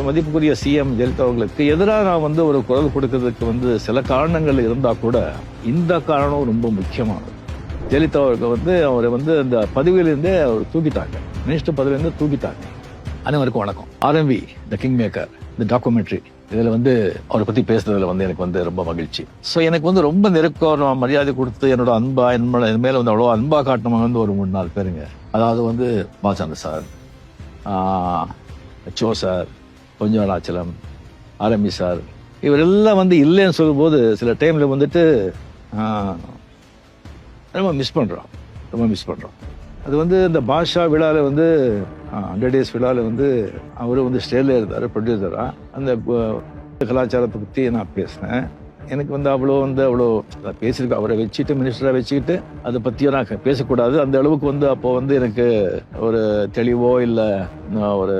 மதிப்புக்குரிய சிஎம் ஜெயலலிதா அவர்களுக்கு எதிராக நான் வந்து ஒரு குரல் கொடுக்கறதுக்கு வந்து சில காரணங்கள் இருந்தா கூட இந்த காரணம் ரொம்ப முக்கியமானது. ஜெயலலிதா அவர்கள் வந்து அவரை வந்து அந்த பதவியிலிருந்தே அவர் தூக்கிட்டாங்க, மினிஸ்டர் பதவியிலிருந்து தூக்கிட்டாங்க. அனைவருக்கும் வணக்கம். RMV த கிங் மேக்கர் இந்த டாக்குமெண்ட்ரி இதில் வந்து அவரை பற்றி பேசுறதுல வந்து எனக்கு வந்து ரொம்ப மகிழ்ச்சி. ஸோ எனக்கு வந்து ரொம்ப நெருக்கம் மரியாதை கொடுத்து என்னோட அன்பா என் மேலே வந்து அவ்வளோ அன்பா காட்டினவங்க வந்து ஒரு 3-4 பேருங்க. அதாவது வந்து பாலச்சந்திர சார், சோ சார், கொஞ்சம் அருணாச்சலம், RMV சார், இவரெல்லாம் வந்து இல்லைன்னு சொல்லும்போது சில டைமில் வந்துட்டு ரொம்ப மிஸ் பண்ணுறோம். அது வந்து இந்த பாஷா விழாவில் வந்து 100 days விழாவில் வந்து அவர் வந்து ஸ்டேஜில் இருந்தார் ப்ரொடியூசராக. அந்த கலாச்சாரத்தை பற்றி நான் பேசினேன். எனக்கு வந்து அவ்வளோ பேசியிருக்கேன். அவரை வச்சுட்டு மினிஸ்டராக வச்சுக்கிட்டு அதை பற்றியும் நான் பேசக்கூடாது. அந்த அளவுக்கு வந்து அப்போ வந்து எனக்கு ஒரு தெளிவோ இல்லை ஒரு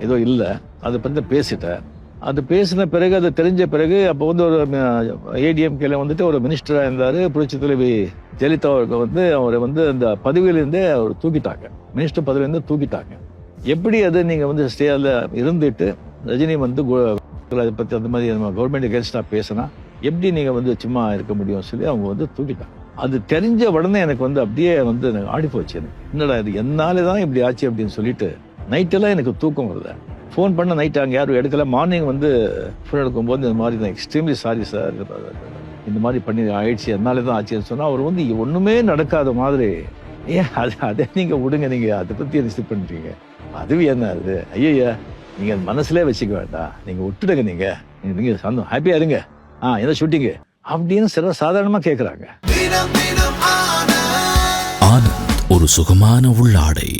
ஏதோ இல்லை. அதை பற்றி பேசிட்டேன். அது பேசின பிறகு அது தெரிஞ்ச பிறகு அப்போ வந்து ஒரு ADMKல வந்துட்டு ஒரு மினிஸ்டராக இருந்தார் புரட்சி தலைவி ஜெயலலிதா அவர்கள் வந்து அவரை வந்து அந்த பதவியிலிருந்தே அவர் தூக்கிட்டாங்க, மினிஸ்டர் பதவியிலேருந்து தூக்கிட்டாங்க. எப்படி அது நீங்கள் வந்து ஸ்டேஜில் இருந்துட்டு ரஜினி வந்து அதை பற்றி அந்த மாதிரி நம்ம கவர்மெண்ட் அகேன்ஸ்டாக பேசினா எப்படி நீங்கள் வந்து சும்மா இருக்க முடியும்னு சொல்லி அவங்க வந்து தூக்கிட்டாங்க. அது தெரிஞ்ச உடனே எனக்கு வந்து அப்படியே வந்து எனக்கு ஆடி போச்சு. எனக்கு என்னடா இது என்னாலே தான் இப்படி ஆச்சு அப்படின்னு சொல்லிட்டு நைட்டெல்லாம் எனக்கு தூக்கம் வருது. ஃபோன் பண்ண நைட்டு அங்கே யாரும் எடுக்கல. மார்னிங் வந்து ஃபோன் எடுக்கும்போது இந்த மாதிரி தான் எக்ஸ்ட்ரீம்லி சாரி சார், இந்த மாதிரி பண்ணி ஆயிடுச்சு, என்னாலே தான் ஆச்சுன்னு சொன்னால் அவர் வந்து ஒன்றுமே நடக்காத மாதிரி ஏன் அதை நீங்கள் விடுங்க, நீங்கள் அதை பற்றி ரிசீவ் பண்ணுறீங்க, அதுவும் என்ன அது, ஐயா நீங்கள் மனசுலேயே வச்சுக்க வேண்டாம், நீங்கள் விட்டுடுங்க, நீங்கள் சந்தோம் ஹாப்பியாக இருங்க, என்ன ஷூட்டிங்கு அப்படின்னு சாதாரணமாக கேட்குறாங்க. ஆனந்த் ஒரு சுகமான உள்ளாடை.